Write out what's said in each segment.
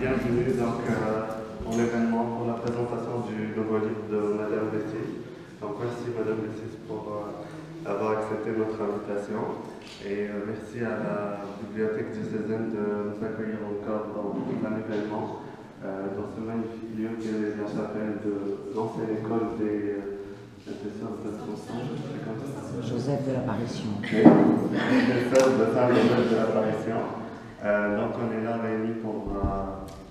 bienvenue donc, pour l'événement, pour la présentation du nouveau livre de Madame Bessis. Donc merci Madame Bessis pour avoir accepté notre invitation et merci à la Bibliothèque diocésaine de nous accueillir encore dans un événement dans ce magnifique lieu qui est la chapelle de l'ancienne école des sœurs de Joseph de l'Apparition. Des sœurs de Saint-Joseph de l'Apparition. Donc on est là réunis pour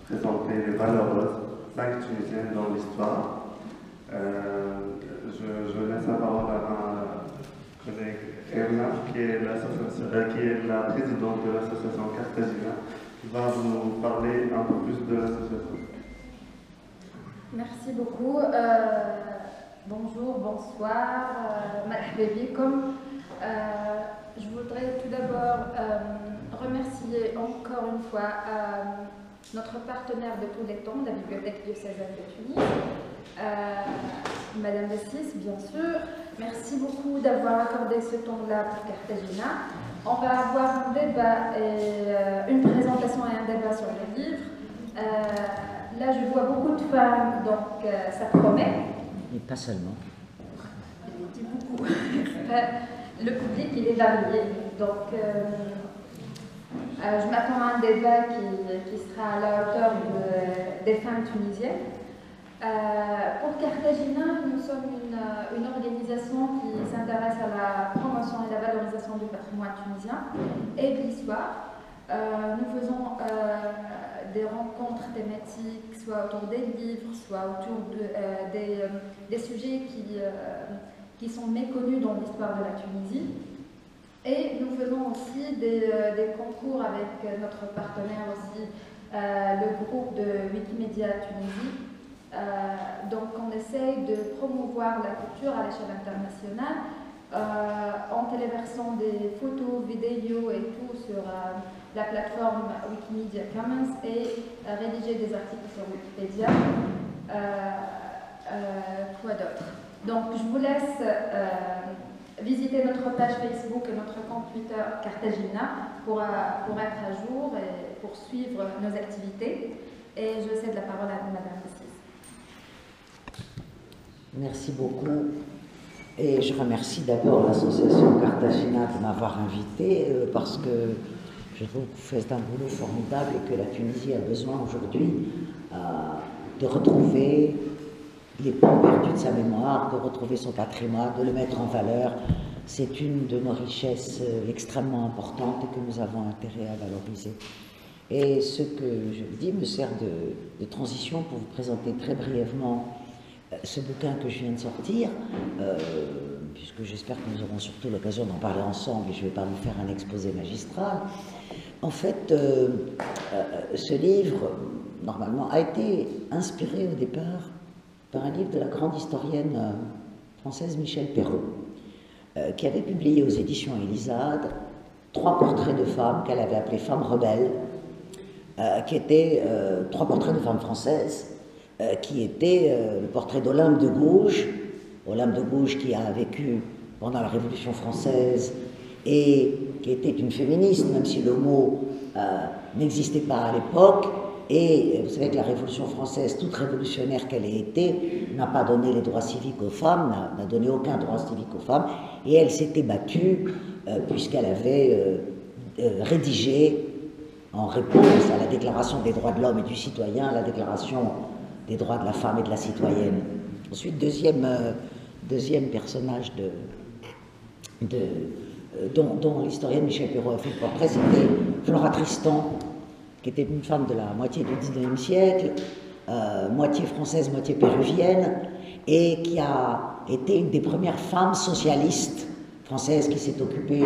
présenter les valeureuses, 5 Tunisiennes dans l'histoire. Je laisse la parole à ma collègue Erna, qui est la présidente de l'association Cartagena, qui va nous parler un peu plus de l'association. Merci beaucoup. Bonjour, bonsoir, marhaba bikum. Je voudrais tout d'abord remercier encore une fois notre partenaire de tous les temps, la Bibliothèque diocésaine de Tunis, Madame Bessis, bien sûr. Merci beaucoup d'avoir accordé ce temps-là pour Cartagena. On va avoir un débat et une présentation et un débat sur le livre. Là, je vois beaucoup de femmes, donc ça promet. Et pas seulement. Je dis beaucoup. Le public, il est varié. Donc, je m'attends à un débat qui sera à la hauteur des femmes tunisiennes. Pour Cartagena, nous sommes une organisation qui s'intéresse à la promotion et la valorisation du patrimoine tunisien et de l'histoire. Nous faisons des rencontres thématiques, soit autour des livres, soit autour des sujets qui sont méconnus dans l'histoire de la Tunisie. Et nous faisons aussi des concours avec notre partenaire aussi, le groupe de Wikimedia Tunisie. Donc on essaye de promouvoir la culture à l'échelle internationale en téléversant des photos, vidéos et tout sur la plateforme Wikimedia Commons et rédiger des articles sur Wikipédia. Quoi d'autre? Donc je vous laisse visiter notre page Facebook et notre compte Twitter Cartagena pour être à jour et pour suivre nos activités. Et je cède la parole à Madame Bessis. Merci beaucoup. Et je remercie d'abord l'association Cartagena de m'avoir invité parce que je trouve que vous faites un boulot formidable et que la Tunisie a besoin aujourd'hui de retrouver les pans perdus de sa mémoire, de retrouver son patrimoine, de le mettre en valeur. C'est une de nos richesses extrêmement importantes et que nous avons intérêt à valoriser. Et ce que je dis me sert de transition pour vous présenter très brièvement ce bouquin que je viens de sortir, puisque j'espère que nous aurons surtout l'occasion d'en parler ensemble et je ne vais pas vous faire un exposé magistral. En fait, ce livre, normalement, a été inspiré au départ par un livre de la grande historienne française Michèle Perrault, qui avait publié aux éditions Elisade 3 portraits de femmes qu'elle avait appelés femmes rebelles, qui étaient 3 portraits de femmes françaises, qui étaient le portrait d'Olympe de Gouges, qui a vécu pendant la Révolution française et qui était une féministe, même si le mot n'existait pas à l'époque. Et vous savez que la Révolution française, toute révolutionnaire qu'elle ait été, n'a pas donné les droits civiques aux femmes, n'a donné aucun droit civique aux femmes, et elle s'était battue puisqu'elle avait rédigé, en réponse à la Déclaration des droits de l'homme et du citoyen, la Déclaration des droits de la femme et de la citoyenne. Ensuite, deuxième personnage dont l'historienne Michèle Perrault a fait le portrait, c'était Flora Tristan, qui était une femme de la moitié du XIXe siècle, moitié française, moitié péruvienne, et qui a été une des premières femmes socialistes françaises qui s'est occupée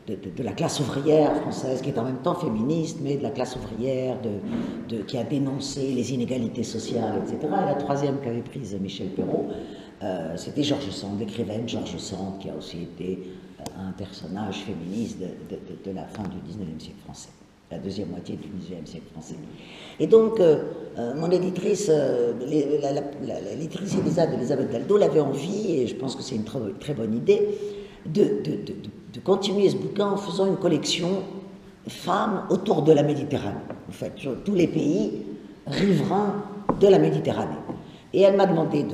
de la classe ouvrière française, qui est en même temps féministe, mais de la classe ouvrière, qui a dénoncé les inégalités sociales, etc. Et la troisième qu'avait prise Michèle Perrault, c'était George Sand, l'écrivaine George Sand, qui a aussi été un personnage féministe de la fin du XIXe siècle français, la deuxième moitié du XIXe siècle français. Et donc, mon éditrice, l'éditrice Elisabeth Daldo, l'avait envie, et je pense que c'est une très bonne idée, de continuer ce bouquin en faisant une collection femmes autour de la Méditerranée, en fait, tous les pays riverains de la Méditerranée. Et elle m'a demandé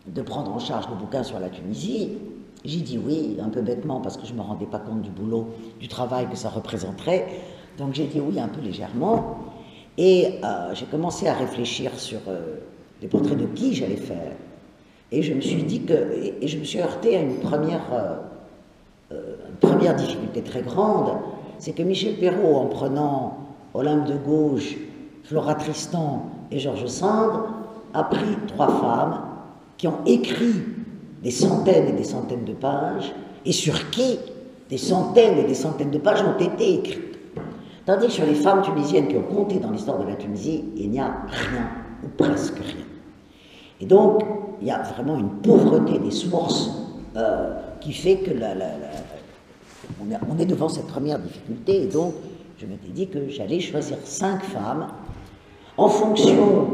de prendre en charge le bouquin sur la Tunisie. J'ai dit oui, un peu bêtement, parce que je ne me rendais pas compte du boulot, du travail que ça représenterait. Donc j'ai dit oui un peu légèrement. Et j'ai commencé à réfléchir sur les portraits de qui j'allais faire. Et je me suis dit et je me suis heurté à une première difficulté très grande, c'est que Michel Perrault, en prenant Olympe de Gouges, Flora Tristan et George Sand, a pris 3 femmes qui ont écrit des centaines et des centaines de pages, et sur qui des centaines et des centaines de pages ont été écrites. Tandis que sur les femmes tunisiennes qui ont compté dans l'histoire de la Tunisie, il n'y a rien, ou presque rien. Et donc, il y a vraiment une pauvreté des sources qui fait que on est devant cette première difficulté. Et donc, je m'étais dit que j'allais choisir 5 femmes en fonction,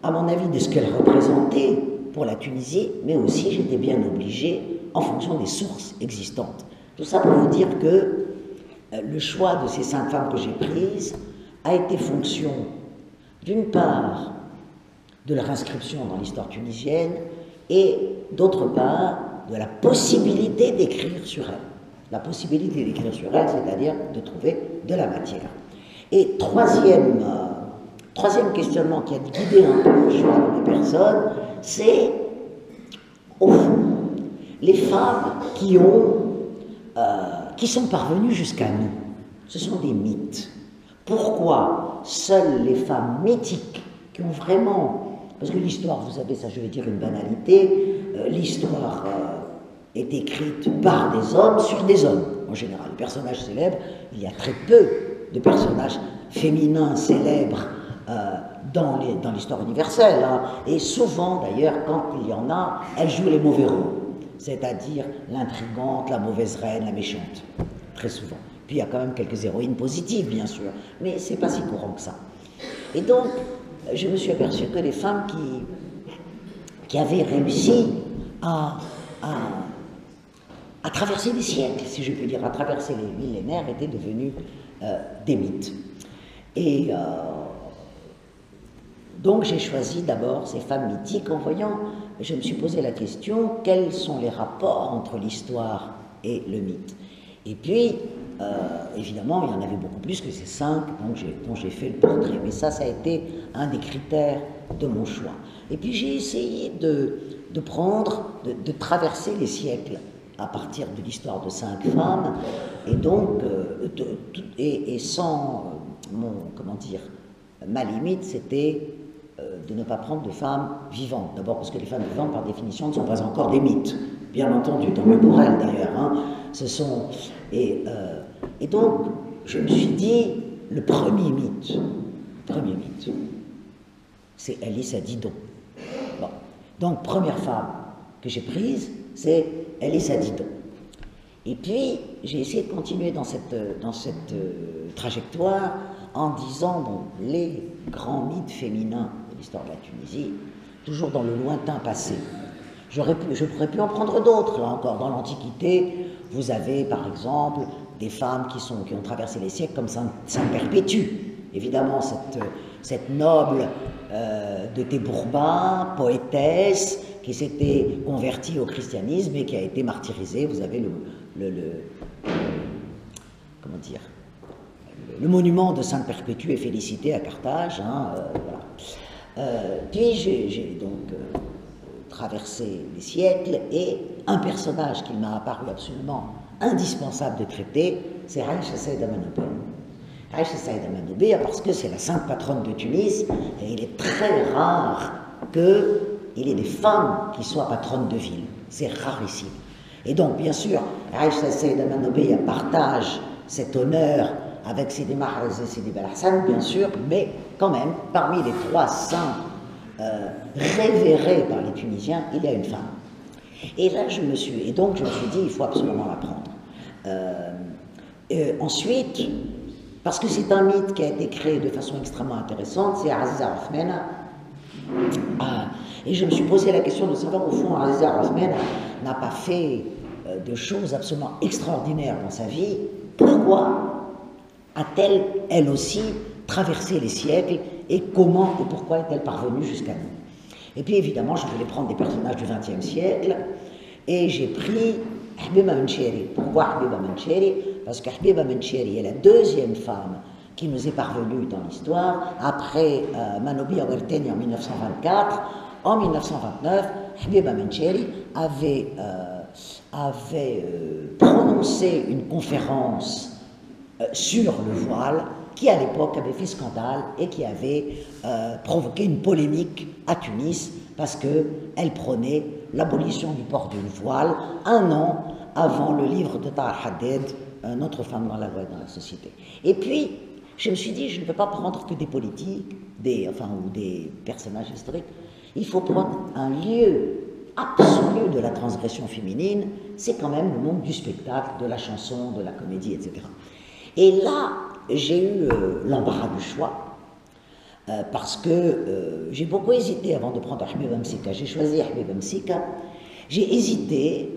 à mon avis, de ce qu'elles représentaient pour la Tunisie, mais aussi, j'étais bien obligé, en fonction des sources existantes. Tout ça pour vous dire que le choix de ces 5 femmes que j'ai prises a été fonction, d'une part, de leur inscription dans l'histoire tunisienne, et d'autre part, de la possibilité d'écrire sur elles. La possibilité d'écrire sur elles, c'est-à-dire de trouver de la matière. Et troisième questionnement qui a guidé un peu le choix de mes personnes, c'est, au fond, les femmes qui sont parvenues jusqu'à nous. Ce sont des mythes. Pourquoi seules les femmes mythiques qui ont vraiment... Parce que l'histoire, vous savez, ça je vais dire une banalité, l'histoire est écrite par des hommes sur des hommes, en général. Les personnages célèbres, il y a très peu de personnages féminins célèbres dans l'histoire universelle. Hein. Et souvent, d'ailleurs, quand il y en a, elles jouent les mauvais rôles. C'est-à-dire l'intrigante, la mauvaise reine, la méchante. Très souvent. Puis il y a quand même quelques héroïnes positives, bien sûr. Mais c'est pas si courant que ça. Et donc, je me suis aperçue que les femmes qui avaient réussi à traverser les siècles, si je peux dire, à traverser les millénaires, étaient devenues des mythes. Et donc j'ai choisi d'abord ces femmes mythiques en voyant, je me suis posé la question, quels sont les rapports entre l'histoire et le mythe? Et puis, évidemment, il y en avait beaucoup plus que ces 5 dont j'ai fait le portrait. Mais ça a été un des critères de mon choix. Et puis j'ai essayé de traverser les siècles à partir de l'histoire de 5 femmes, et donc, sans ma limite, c'était de ne pas prendre de femmes vivantes. D'abord parce que les femmes vivantes, par définition, ne sont pas encore des mythes, bien entendu, tant mieux pour elles d'ailleurs. Hein. Et donc, je me suis dit, le premier mythe, c'est Elissa Didon. Bon. Donc, première femme que j'ai prise, c'est Elissa Didon. Et puis, j'ai essayé de continuer dans cette trajectoire en disant, bon, les grands mythes féminins de l'histoire de la Tunisie, toujours dans le lointain passé. Je pourrais pu en prendre d'autres, là encore. Dans l'Antiquité, vous avez, par exemple, des femmes qui ont traversé les siècles comme Sainte Perpétue. Évidemment, cette noble de Tébourba, poétesse, qui s'était convertie au christianisme et qui a été martyrisée. Vous avez le monument de Sainte Perpétue et Félicité à Carthage. Hein, voilà. Puis j'ai donc traversé les siècles, et un personnage qui m'a apparu absolument indispensable de traiter, c'est Aïcha Saïd Amanoubé. Aïcha Saïd Amanoubé, parce que c'est la sainte patronne de Tunis, et il est très rare qu'il y ait des femmes qui soient patronnes de ville. C'est rarissime. Et donc, bien sûr, Aïcha Saïd Amanoubé partage cet honneur avec Sidi Mahrez et Sidi Bel Hassan, bien sûr, mais quand même, parmi les 3 saints révérés par les Tunisiens, il y a une femme. Et là, je me suis dit, il faut absolument la prendre. Ensuite, parce que c'est un mythe qui a été créé de façon extrêmement intéressante, c'est Aziza Othmane. Et je me suis posé la question de savoir, au fond, Aziza Othmane n'a pas fait de choses absolument extraordinaires dans sa vie. Pourquoi a-t-elle, elle aussi, traversé les siècles et comment et pourquoi est-elle parvenue jusqu'à nous? Et puis évidemment, je voulais prendre des personnages du XXe siècle et j'ai pris Habiba Mencheri. Pourquoi Habiba Mencheri? Parce que Habiba Mencheri est la deuxième femme qui nous est parvenue dans l'histoire, après Manobi Awerteni en 1924. En 1929, Habiba Mencheri avait prononcé une conférence sur le voile qui à l'époque avait fait scandale et qui avait provoqué une polémique à Tunis parce qu'elle prônait l'abolition du port du voile un an avant le livre de Tahar Haddad, Notre femme dans la loi et dans la société. Et puis, je me suis dit, je ne peux pas prendre que des politiques, ou des personnages historiques. Il faut prendre un lieu absolu de la transgression féminine, c'est quand même le monde du spectacle, de la chanson, de la comédie, etc. Et là, j'ai eu l'embarras du choix, parce que j'ai beaucoup hésité avant de prendre Habiba Msika. J'ai choisi Habiba Msika. J'ai hésité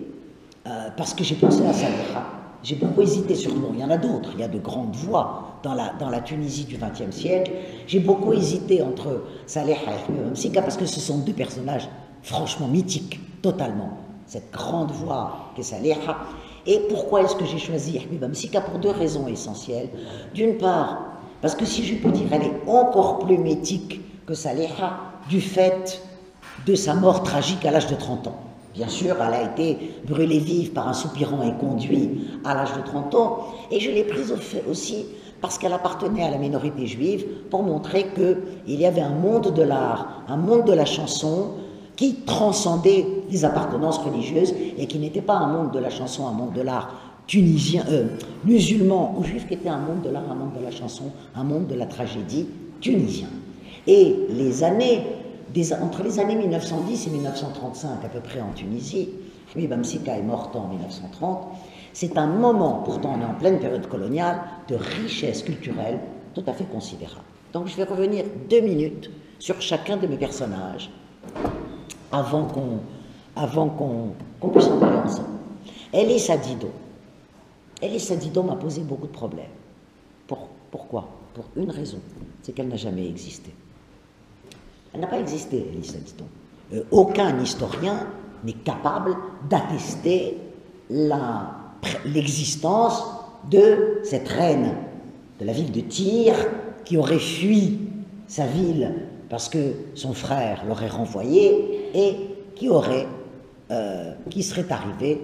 parce que j'ai pensé à Saleha. J'ai beaucoup hésité sur le nom. Il y en a d'autres. Il y a de grandes voix dans la Tunisie du XXe siècle. J'ai beaucoup hésité entre Saleha et Habiba Msika parce que ce sont deux personnages franchement mythiques, totalement. Cette grande voix qu'est Saleha. Et pourquoi est-ce que j'ai choisi Habiba Msika? Pour deux raisons essentielles. D'une part, parce que si je peux dire, elle est encore plus mythique que Saleha du fait de sa mort tragique à l'âge de 30 ans. Bien sûr, elle a été brûlée vive par un soupirant et conduite à l'âge de 30 ans. Et je l'ai prise aussi parce qu'elle appartenait à la minorité juive pour montrer qu'il y avait un monde de l'art, un monde de la chanson qui transcendait les appartenances religieuses et qui n'était pas un monde de la chanson, un monde de l'art tunisien, musulman ou juif, qui était un monde de l'art, un monde de la chanson, un monde de la tragédie tunisien. Et entre les années 1910 et 1935, à peu près en Tunisie, Habiba Msika est morte en 1930, c'est un moment, pourtant on est en pleine période coloniale, de richesse culturelle tout à fait considérable. Donc je vais revenir 2 minutes sur chacun de mes personnages, avant qu'on puisse en parler ensemble. Elissa Didot. Elissa Didot m'a posé beaucoup de problèmes. Pourquoi? Pour une raison, c'est qu'elle n'a jamais existé. Elle n'a pas existé, Elissa Didot. Aucun historien n'est capable d'attester l'existence de cette reine de la ville de Tyr qui aurait fui sa ville parce que son frère l'aurait renvoyée et qui serait arrivé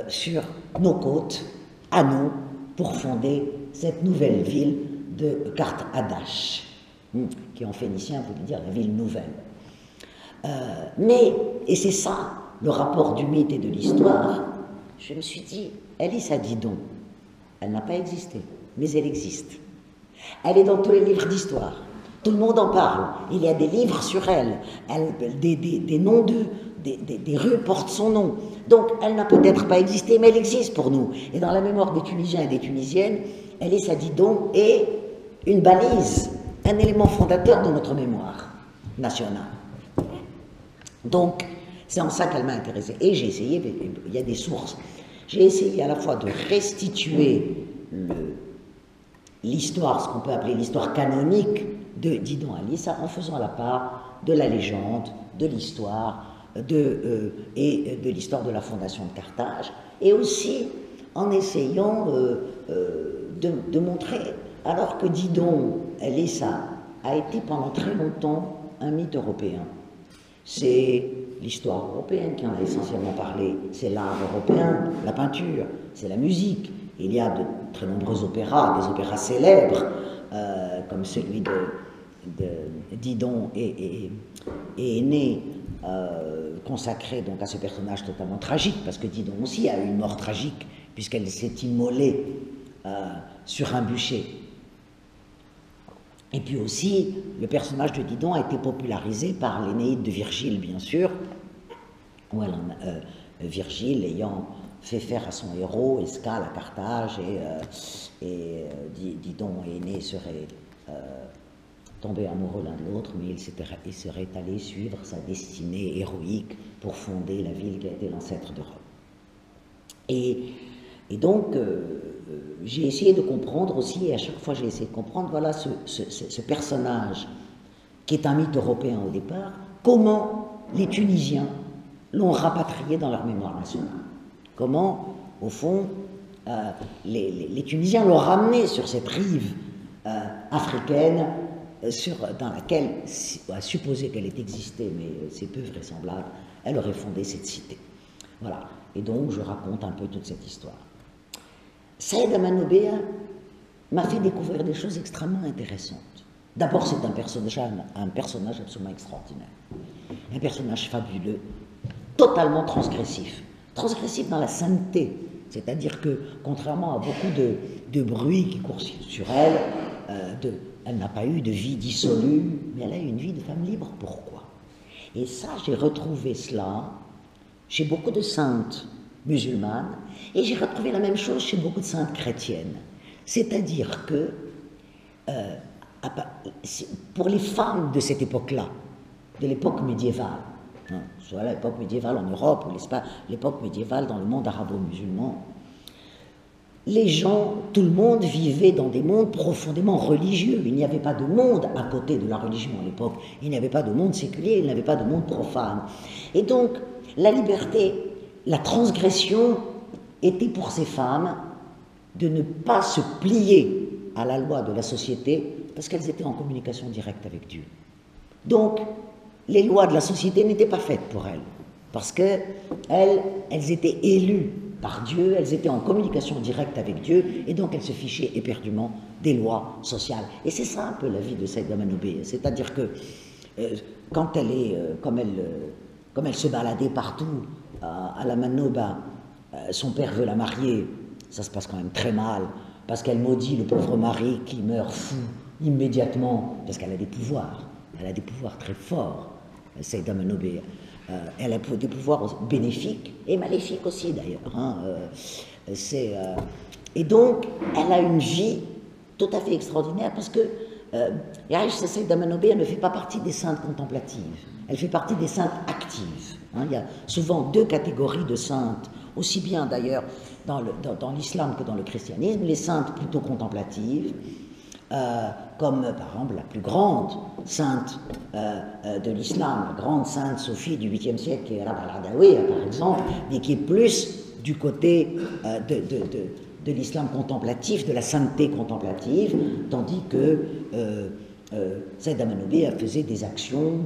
sur nos côtes, à nous, pour fonder cette nouvelle ville de Kart Adash, qui en phénicien voulait dire la ville nouvelle. Et c'est ça, le rapport du mythe et de l'histoire, je me suis dit, Elissa Didot, elle n'a pas existé, mais elle existe. Elle est dans tous les livres d'histoire. Tout le monde en parle. Il y a des livres sur elle. Des noms des rues portent son nom. Donc, elle n'a peut-être pas existé, mais elle existe pour nous. Et dans la mémoire des Tunisiens et des Tunisiennes, Elissa Didot est une balise, un élément fondateur de notre mémoire nationale. Donc, c'est en ça qu'elle m'a intéressée. Et j'ai essayé, il y a des sources, j'ai essayé à la fois de restituer l'histoire, ce qu'on peut appeler l'histoire canonique de Didon Elissa, en faisant la part de la légende, de l'histoire, et de l'histoire de la fondation de Carthage, et aussi en essayant de montrer, alors que Didon Elissa a été pendant très longtemps un mythe européen, c'est l'histoire européenne qui en a essentiellement parlé, c'est l'art européen, la peinture, c'est la musique. Il y a de très nombreux opéras, des opéras célèbres, comme celui de Didon et Aîné, consacré donc à ce personnage totalement tragique, parce que Didon aussi a eu une mort tragique, puisqu'elle s'est immolée sur un bûcher. Et puis aussi, le personnage de Didon a été popularisé par l'Énéide de Virgile, bien sûr, où Virgile ayant fait faire à son héros escale à Carthage, et Didon et Aîné seraient tombés amoureux l'un de l'autre, mais ils seraient allés suivre sa destinée héroïque pour fonder la ville qui a été l'ancêtre de Rome. Et donc, j'ai essayé de comprendre aussi, et à chaque fois j'ai essayé de comprendre, voilà ce personnage qui est un mythe européen au départ, comment les Tunisiens l'ont rapatrié dans leur mémoire nationale. Comment, au fond, les Tunisiens l'ont ramené sur cette rive africaine dans laquelle, à supposer qu'elle ait existé, mais c'est peu vraisemblable, elle aurait fondé cette cité. Voilà. Et donc, je raconte un peu toute cette histoire. Saïd Amanobéa m'a fait découvrir des choses extrêmement intéressantes. D'abord, c'est un personnage absolument extraordinaire. Un personnage fabuleux, totalement transgressif. Transgressif dans la sainteté. C'est-à-dire que, contrairement à beaucoup de bruit qui court sur elle, elle n'a pas eu de vie dissolue, mais elle a eu une vie de femme libre. Pourquoi? Et ça, j'ai retrouvé cela chez beaucoup de saintes musulmanes, et j'ai retrouvé la même chose chez beaucoup de saintes chrétiennes. C'est-à-dire que, pour les femmes de cette époque-là, de l'époque médiévale, soit l'époque médiévale en Europe, ou l'époque médiévale dans le monde arabo-musulman, les gens, tout le monde vivait dans des mondes profondément religieux. Il n'y avait pas de monde à côté de la religion à l'époque. Il n'y avait pas de monde séculier, il n'y avait pas de monde profane. Et donc, la liberté, la transgression était pour ces femmes de ne pas se plier à la loi de la société parce qu'elles étaient en communication directe avec Dieu. Donc, les lois de la société n'étaient pas faites pour elles parce qu'elles étaient élues par Dieu, elles étaient en communication directe avec Dieu, et donc elles se fichaient éperdument des lois sociales. Et c'est ça un peu la vie de Saïd Amanobéa, c'est-à-dire que quand elle est, comme elle se baladait partout à la Manoba, son père veut la marier, ça se passe quand même très mal, parce qu'elle maudit le pauvre mari qui meurt fou immédiatement, parce qu'elle a des pouvoirs très forts, Saïd Amanobéa. Elle a des pouvoirs bénéfiques et maléfiques aussi d'ailleurs. Et donc, elle a une vie tout à fait extraordinaire parce que Aïcha Saïd Amanobéa ne fait pas partie des saintes contemplatives, elle fait partie des saintes actives. Il y a souvent deux catégories de saintes, aussi bien d'ailleurs dans l'islam que dans le christianisme, les saintes plutôt contemplatives, comme par exemple la plus grande sainte de l'islam, la grande sainte Sophie du 8e siècle, qui est Rab al-Adawiya par exemple, mais qui est plus du côté de l'islam contemplatif, de la sainteté contemplative, tandis que Saïd Amanobéa faisait des actions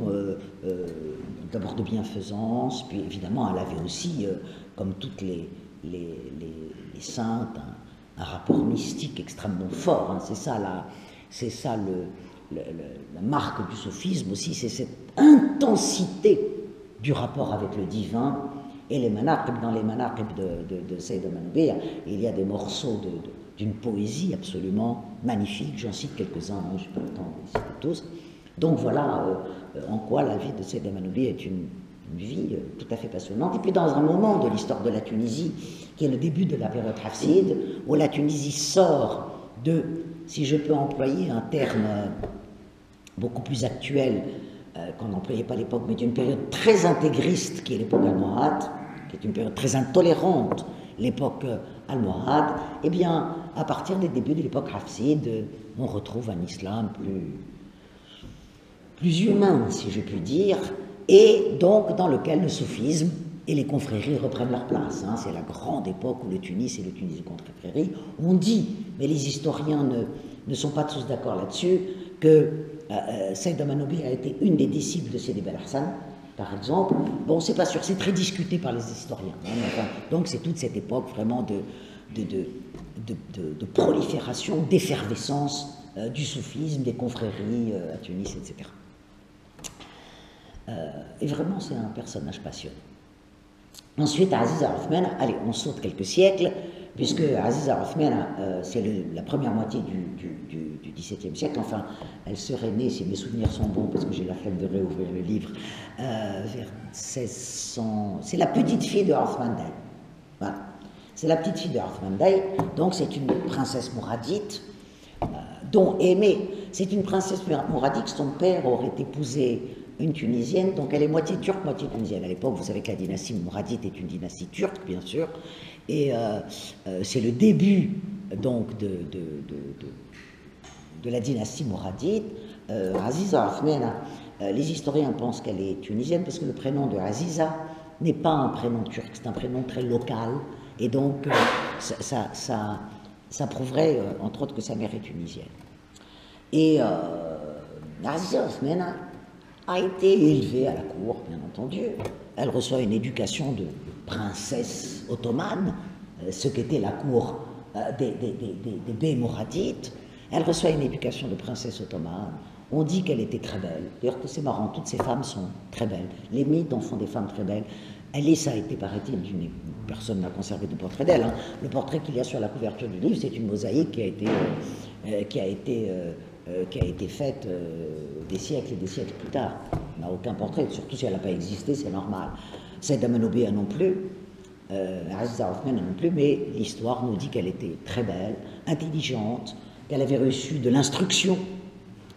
d'abord de bienfaisance, puis évidemment elle avait aussi, comme toutes les saintes, un rapport mystique extrêmement fort. C'est ça la marque du sophisme aussi, c'est cette intensité du rapport avec le divin. Et les manaqib, dans les manaqib de Saïd Amanobéa, il y a des morceaux d'une poésie absolument magnifique. J'en cite quelques-uns, je n'ai pas le temps de les citer tous. Donc voilà en quoi la vie de Saïd Amanobéa est une vie tout à fait passionnante. Et puis dans un moment de l'histoire de la Tunisie, qui est le début de la période hafside, où la Tunisie sort de, si je peux employer un terme beaucoup plus actuel qu'on n'employait pas à l'époque, mais d'une période très intégriste qui est l'époque almohade, qui est une période très intolérante, l'époque almohade, eh bien, à partir des débuts de l'époque hafside, on retrouve un islam plus humain, si je puis dire, et donc dans lequel le soufisme et les confréries reprennent leur place. C'est la grande époque où le Tunis et le Tunisie confréries. On dit, mais les historiens ne sont pas tous d'accord là-dessus, que Saïd Amanobéa a été une des disciples de Sidi Bel Hassan, par exemple. Bon, c'est pas sûr, c'est très discuté par les historiens. Enfin, donc c'est toute cette époque vraiment de prolifération, d'effervescence du soufisme, des confréries à Tunis, etc. Et vraiment, c'est un personnage passionnant. Ensuite, Aziza Othmane, allez, on saute quelques siècles, puisque Aziza Othmane, c'est la première moitié du XVIIe siècle, enfin, elle serait née, si mes souvenirs sont bons, parce que j'ai la flemme de réouvrir le livre, vers 1600... C'est la petite fille de Othman Day. Voilà. C'est la petite fille de Othman Day, donc c'est une princesse mouradite, dont aimée, c'est une princesse mouradite, son père aurait épousé une Tunisienne, donc elle est moitié turque, moitié tunisienne. À l'époque, vous savez que la dynastie mouradite est une dynastie turque, bien sûr, et c'est le début donc de la dynastie mouradite, Aziza Othmana. Les historiens pensent qu'elle est tunisienne parce que le prénom de Aziza n'est pas un prénom turc, c'est un prénom très local, et donc ça prouverait entre autres que sa mère est tunisienne. Et Aziza Othmana a été élevée à la cour, bien entendu. Elle reçoit une éducation de princesse ottomane, ce qu'était la cour des bey mouradites. Elle reçoit une éducation de princesse ottomane. On dit qu'elle était très belle. D'ailleurs, c'est marrant, toutes ces femmes sont très belles. Les mythes en font des femmes très belles. Alice a été, paraît-il, personne n'a conservé de portrait d'elle. Hein. Le portrait qu'il y a sur la couverture du livre, c'est une mosaïque qui a été faite des siècles et des siècles plus tard. On n'a aucun portrait, surtout si elle n'a pas existé, c'est normal. Saïda Manobéa non plus, Aziza Othmana non plus, mais l'histoire nous dit qu'elle était très belle, intelligente, qu'elle avait reçu de l'instruction,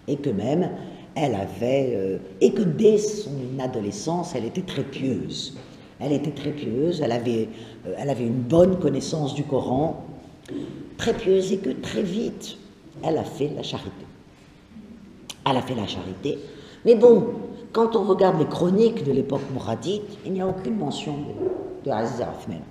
et que même, elle avait, et que dès son adolescence, elle était très pieuse. Elle était très pieuse, elle avait une bonne connaissance du Coran, très pieuse, et que très vite, elle a fait la charité. Elle a fait la charité. Mais bon, quand on regarde les chroniques de l'époque mouradite, il n'y a aucune mention de Aziza Othmana.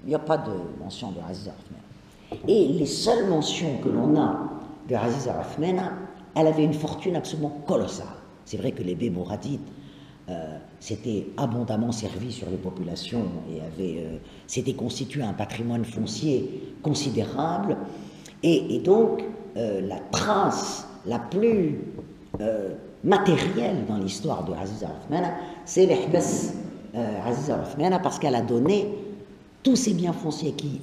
Il n'y a pas de mention de Aziza Othmana. Et les seules mentions que l'on a de Aziza Othmana, elle avait une fortune absolument colossale. C'est vrai que les bey mouradites s'étaient abondamment servis sur les populations et s'étaient constitué un patrimoine foncier considérable. Et donc, la trace la plus matérielle dans l'histoire de Aziza Othmana, c'est l'Ihbas Aziza Othmana, parce qu'elle a donné tous ces biens fonciers qui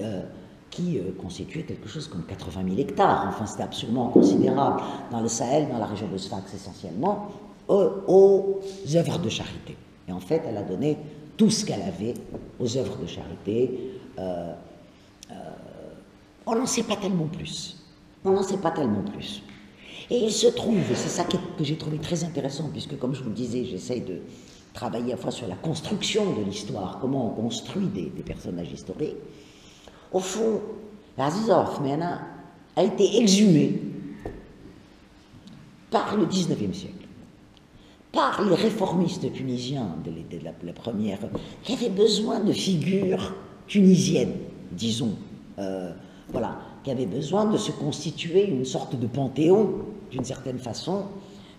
constituaient quelque chose comme 80 000 hectares. Enfin, c'était absolument considérable dans le Sahel, dans la région de Sfax essentiellement, aux œuvres de charité. Et en fait, elle a donné tout ce qu'elle avait aux œuvres de charité. On n'en sait pas tellement plus. On n'en sait pas tellement plus. Et il se trouve, et c'est ça que j'ai trouvé très intéressant, puisque comme je vous le disais, j'essaye de travailler à la fois sur la construction de l'histoire, comment on construit des personnages historiques. Au fond, Aziza Othmana a été exhumée par le XIXe siècle, par les réformistes tunisiens de la première, qui avaient besoin de figures tunisiennes, disons, voilà, qui avaient besoin de se constituer une sorte de panthéon, d'une certaine façon,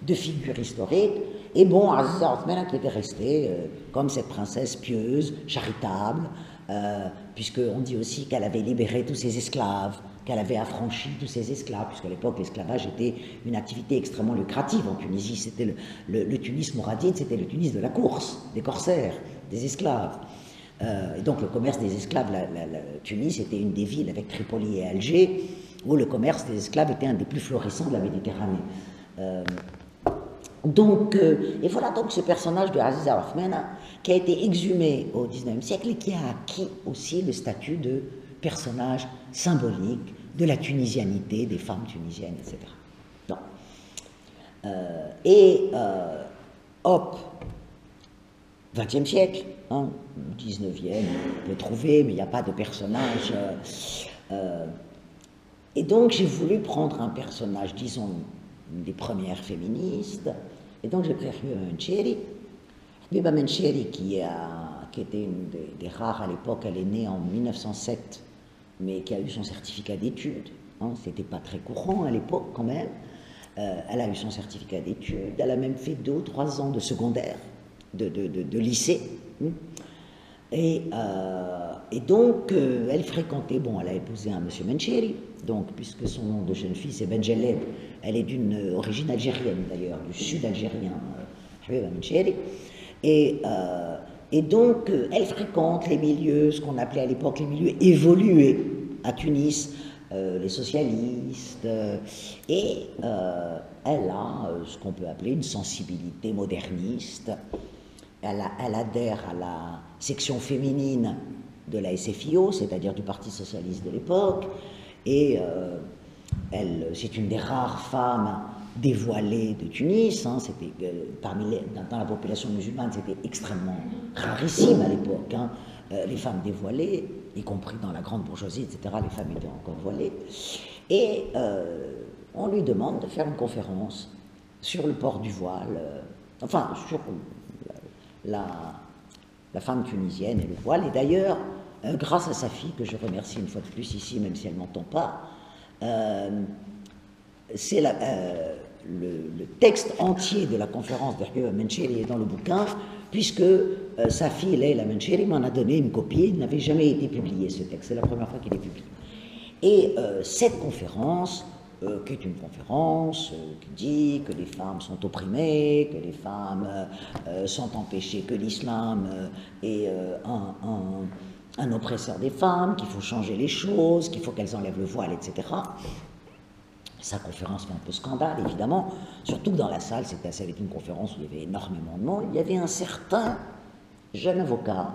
de figures historiques. Et bon, Aziza Othmana qui était restée comme cette princesse pieuse, charitable, puisqu'on dit aussi qu'elle avait libéré tous ses esclaves, qu'elle avait affranchi tous ses esclaves, puisqu'à l'époque l'esclavage était une activité extrêmement lucrative en Tunisie. C'était le Tunis mouradite, c'était le Tunis de la course, des corsaires, des esclaves. Et donc le commerce des esclaves, Tunis était une des villes avec Tripoli et Alger, où le commerce des esclaves était un des plus florissants de la Méditerranée. Et voilà donc ce personnage de Aziza Othmana qui a été exhumé au XIXe siècle et qui a acquis aussi le statut de personnage symbolique de la tunisianité, des femmes tunisiennes, etc. Non. Hop, XXe siècle, hein, XIXe, on peut trouver, mais il n'y a pas de personnage. Et donc j'ai voulu prendre un personnage, disons, une des premières féministes, et donc j'ai pris Habiba Mencheri. Habiba Mencheri, qui était une des rares à l'époque, elle est née en 1907, mais qui a eu son certificat d'études. Hein, c'était pas très courant à l'époque quand même. Elle a eu son certificat d'études, elle a même fait 2 ou 3 ans de secondaire, de lycée. Et donc, elle fréquentait, bon, elle a épousé un monsieur Mencheri, donc, puisque son nom de jeune fille c'est Benjeleb, elle est d'une origine algérienne d'ailleurs, du sud algérien, Habiba Mencheri. Et donc, elle fréquente les milieux, ce qu'on appelait à l'époque les milieux évolués à Tunis, les socialistes, et elle a ce qu'on peut appeler une sensibilité moderniste. Elle adhère à la section féminine de la SFIO, c'est-à-dire du Parti socialiste de l'époque, et c'est une des rares femmes dévoilées de Tunis. Hein, dans la population musulmane, c'était extrêmement rarissime à l'époque, hein, les femmes dévoilées. y compris dans la grande bourgeoisie, etc., les femmes étaient encore voilées. Et on lui demande de faire une conférence sur le port du voile, enfin, sur la femme tunisienne et le voile. Et d'ailleurs, grâce à sa fille, que je remercie une fois de plus ici, même si elle ne m'entend pas, c'est le texte entier de la conférence d'Herbiba Mencheri est dans le bouquin, puisque sa fille, Leila Mencheri, m'en a donné une copie. Il n'avait jamais été publié, ce texte. C'est la première fois qu'il est publié. Et cette conférence, qui est une conférence qui dit que les femmes sont opprimées, que les femmes sont empêchées, que l'islam est un oppresseur des femmes, qu'il faut changer les choses, qu'il faut qu'elles enlèvent le voile, etc. Sa conférence fait un peu scandale, évidemment, surtout que dans la salle, ça avait été une conférence où il y avait énormément de monde. Il y avait un certain jeune avocat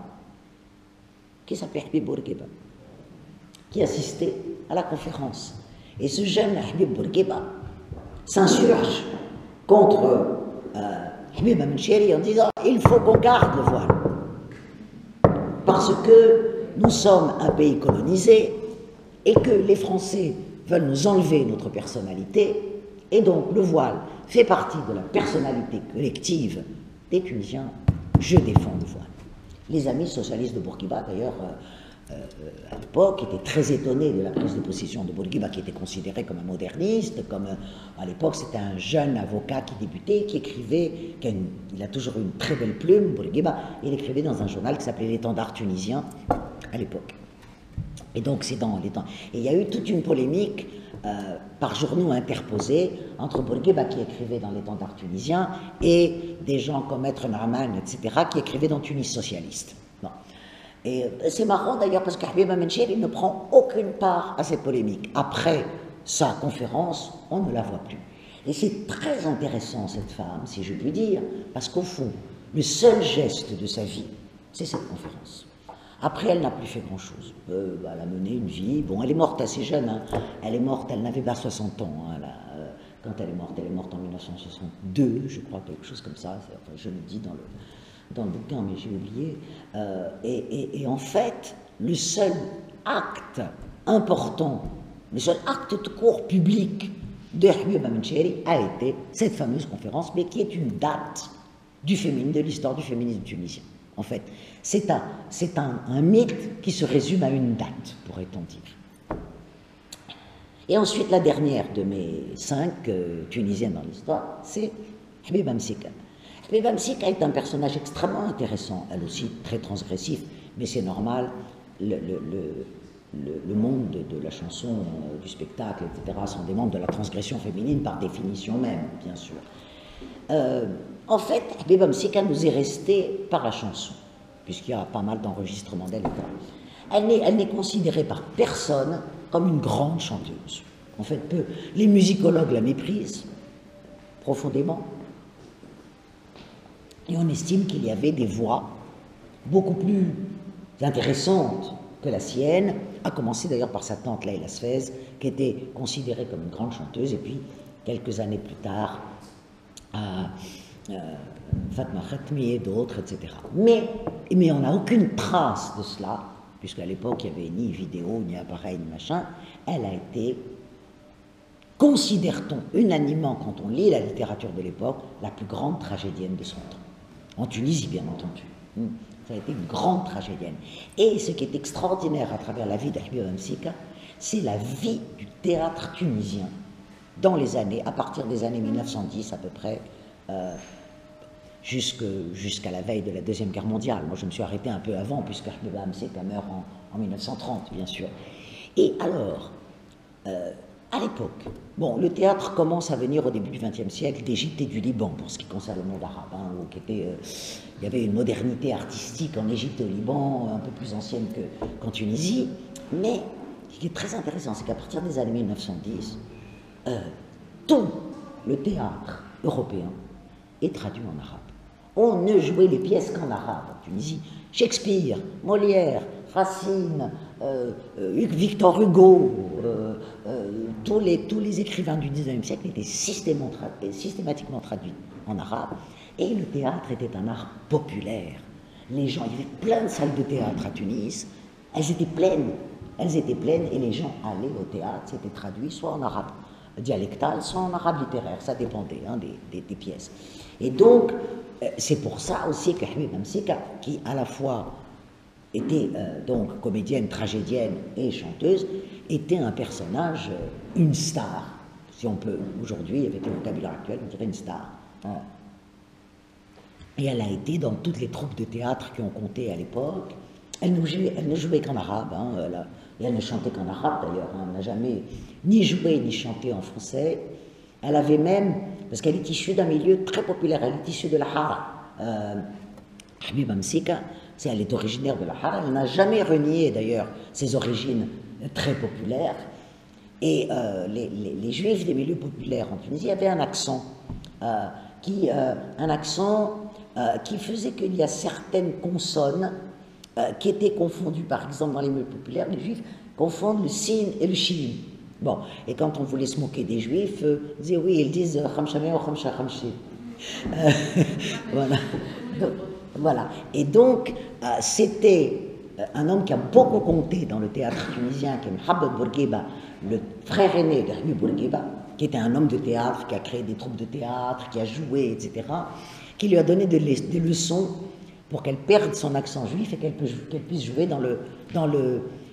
qui s'appelait Habib Bourguiba, qui assistait à la conférence. Et ce jeune Habib Bourguiba s'insurge contre Habib Mencheri en disant « il faut qu'on garde le voile, parce que nous sommes un pays colonisé et que les Français veulent nous enlever notre personnalité, et donc le voile fait partie de la personnalité collective des Tunisiens, je défends le voile. » Les amis socialistes de Bourguiba, d'ailleurs, à l'époque, étaient très étonnés de la prise de possession de Bourguiba, qui était considéré comme un moderniste, à l'époque c'était un jeune avocat qui débutait, qui écrivait, il a toujours eu une très belle plume, Bourguiba, il écrivait dans un journal qui s'appelait L'Étendard tunisien, à l'époque. Et donc c'est dans les temps. Et il y a eu toute une polémique par journaux interposés entre Bourguiba qui écrivait dans l'Étendard tunisien et des gens comme Maître Narman, etc., qui écrivaient dans Tunis socialiste. Bon. Et c'est marrant d'ailleurs parce qu'Habib Mencheri ne prend aucune part à cette polémique. Après sa conférence, on ne la voit plus. Et c'est très intéressant cette femme, si je puis dire, parce qu'au fond, le seul geste de sa vie, c'est cette conférence. Après, elle n'a plus fait grand-chose. Elle a mené une vie. Bon, elle est morte assez jeune. Hein. Elle est morte, elle n'avait pas 60 ans. Hein, quand elle est morte en 1962, je crois, quelque chose comme ça. Enfin, je le dis dans le bouquin, mais j'ai oublié. Et en fait, le seul acte important, le seul acte de cours public de Habib Mencheri a été cette fameuse conférence, mais qui est une date de l'histoire du féminisme tunisien. En fait, c'est un mythe qui se résume à une date, pourrait-on dire. Et ensuite, la dernière de mes 5 Tunisiennes dans l'histoire, c'est Habiba Msika. Habiba Msika est un personnage extrêmement intéressant, elle aussi très transgressif, mais c'est normal, le monde de la chanson, du spectacle, etc., sont des mondes de la transgression féminine par définition même, bien sûr. En fait, Habiba Msika nous est restée par la chanson, puisqu'il y a pas mal d'enregistrements d'elle. Elle n'est considérée par personne comme une grande chanteuse. En fait, les musicologues la méprisent profondément. Et on estime qu'il y avait des voix beaucoup plus intéressantes que la sienne, à commencer d'ailleurs par sa tante Leila Sfez, qui était considérée comme une grande chanteuse, et puis, quelques années plus tard, Fatma Khatmi et d'autres, etc. Mais on n'a aucune trace de cela, puisqu'à l'époque, il n'y avait ni vidéo, ni appareil, ni machin. Elle a été, considère-t-on unanimement, quand on lit la littérature de l'époque, la plus grande tragédienne de son temps. En Tunisie, bien entendu. Ça a été une grande tragédienne. Et ce qui est extraordinaire à travers la vie d'Habiba Msika, c'est la vie du théâtre tunisien dans les années, à partir des années 1910 à peu près, jusqu'à la veille de la Deuxième Guerre mondiale. Moi, je me suis arrêté un peu avant, puisque Habiba Msika meurt en 1930, bien sûr. Et alors, à l'époque, bon, le théâtre commence à venir au début du XXe siècle d'Égypte et du Liban, pour ce qui concerne le monde arabe, hein, il y avait une modernité artistique en Égypte et au Liban, un peu plus ancienne qu'en Tunisie, mais ce qui est très intéressant, c'est qu'à partir des années 1910, tout le théâtre européen est traduit en arabe. On ne jouait les pièces qu'en arabe en Tunisie. Shakespeare, Molière, Racine, Victor Hugo, tous les écrivains du XIXe siècle étaient systématiquement traduits en arabe, et le théâtre était un art populaire. Les gens, il y avait plein de salles de théâtre à Tunis, elles étaient pleines. Elles étaient pleines et les gens allaient au théâtre, c'était traduit soit en arabe dialectal, soit en arabe littéraire, ça dépendait hein, des pièces. Et donc, c'est pour ça aussi que Habiba Msika, qui à la fois était donc comédienne, tragédienne et chanteuse, était un personnage, une star, si on peut aujourd'hui, avec le vocabulaire actuel, on dirait une star. Hein. Et elle a été dans toutes les troupes de théâtre qui ont compté à l'époque. Elle ne jouait qu'en arabe, hein, et elle ne chantait qu'en arabe d'ailleurs. Hein, elle n'a jamais ni joué ni chanté en français. Elle avait même, parce qu'elle est issue d'un milieu très populaire, elle est issue de la Hara. Habiba Msika, elle est originaire de la Hara, elle n'a jamais renié d'ailleurs ses origines très populaires. Et les juifs des milieux populaires en Tunisie avaient un accent, qui faisait qu'il y a certaines consonnes qui étaient confondues. Par exemple, dans les milieux populaires, les juifs confondent le sin et le shin. Bon, et quand on voulait se moquer des juifs, on disait oui, ils disent khamshamé ou khamsha khamshi. Voilà. Donc, voilà. Et donc, c'était un homme qui a beaucoup compté dans le théâtre tunisien, qui est Mohamed Bourguiba, le frère aîné de Habib Bourguiba, qui était un homme de théâtre, qui a créé des troupes de théâtre, qui a joué, etc., qui lui a donné des leçons pour qu'elle perde son accent juif et qu'elle puisse jouer dans le...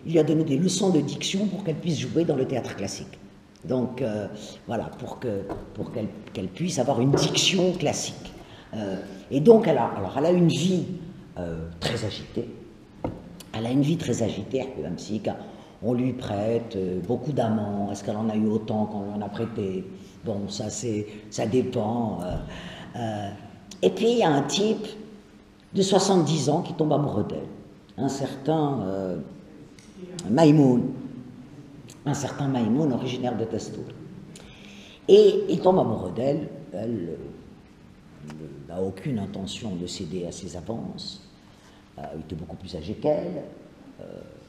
Il lui a donné des leçons de diction pour qu'elle puisse jouer dans le théâtre classique. Donc, voilà, pour qu'elle puisse avoir une diction classique. Et donc, elle a une vie très agitée. Elle a une vie très agitée, même si on lui prête beaucoup d'amants. Est-ce qu'elle en a eu autant qu'on lui en a prêté? Bon, ça dépend. Et puis, il y a un type de 70 ans qui tombe amoureux d'elle. Un certain Maïmoun. Un certain Maïmoun, originaire de Testour. Et il tombe amoureux d'elle. Elle n'a aucune intention de céder à ses avances. Il était beaucoup plus âgé qu'elle.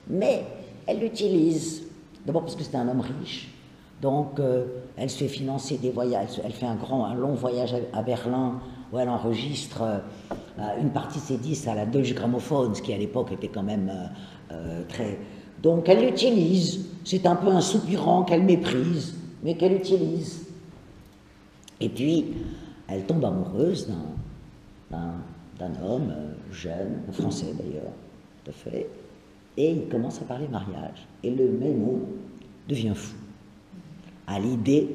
Mais elle l'utilise. D'abord parce que c'est un homme riche. Donc, elle se fait financer des voyages. Elle fait un long voyage à Berlin où elle enregistre une partie de ses disques à la Deutsche Grammophon, ce qui à l'époque était quand même très... Donc, elle l'utilise. C'est un peu un soupirant qu'elle méprise, mais qu'elle utilise. Et puis, elle tombe amoureuse d'un homme jeune, français d'ailleurs, tout à fait, et il commence à parler mariage. Et le Maïmoun devient fou à l'idée,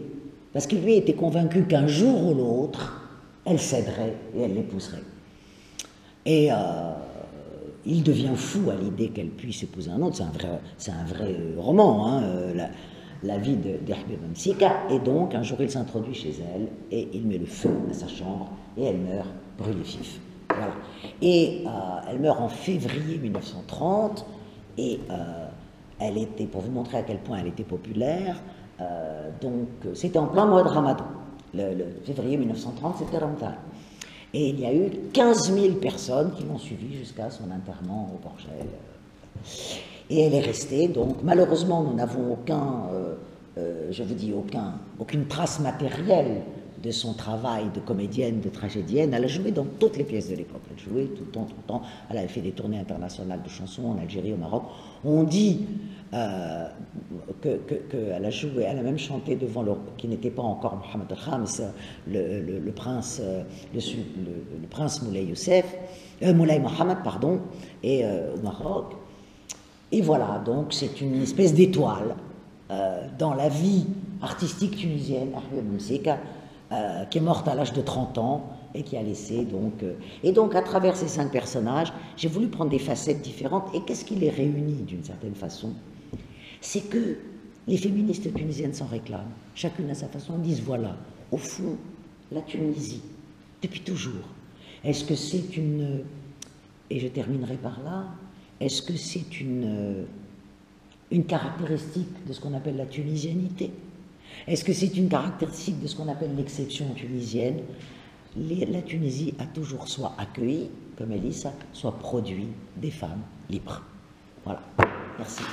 parce que lui était convaincu qu'un jour ou l'autre, elle céderait et elle l'épouserait. Et il devient fou à l'idée qu'elle puisse épouser un autre. C'est un vrai roman, hein, la vie d'Habiba Msika. Et donc, un jour, il s'introduit chez elle et il met le feu à sa chambre et elle meurt brûlée vif. Voilà. Et elle meurt en février 1930 et elle était, pour vous montrer à quel point elle était populaire, donc c'était en plein mois de Ramadan. Le février 1930, c'était Ramadan. Et il y a eu 15 000 personnes qui l'ont suivie jusqu'à son enterrement au Porgel. Et elle est restée, donc malheureusement nous n'avons aucune trace matérielle de son travail de comédienne, de tragédienne. Elle a joué dans toutes les pièces de l'époque. Elle jouait tout le temps. Elle avait fait des tournées internationales de chansons en Algérie, au Maroc. On dit qu'elle a joué, elle a même chanté devant qui n'était pas encore Mohamed El-Khams, le prince Moulay Mohamed, pardon, et au Maroc. Et voilà, donc c'est une espèce d'étoile dans la vie artistique tunisienne, Habiba Msika, qui est morte à l'âge de 30 ans et qui a laissé donc... et donc, à travers ces 5 personnages, j'ai voulu prendre des facettes différentes. Et qu'est-ce qui les réunit d'une certaine façon? C'est que les féministes tunisiennes s'en réclament, chacune à sa façon, disent voilà, au fond, la Tunisie, depuis toujours, est-ce que c'est une... Et je terminerai par là, est-ce que c'est une caractéristique de ce qu'on appelle la tunisianité? Est-ce que c'est une caractéristique de ce qu'on appelle l'exception tunisienne? La Tunisie a toujours soit accueilli, comme elle dit ça, soit produit des femmes libres. Voilà. Merci.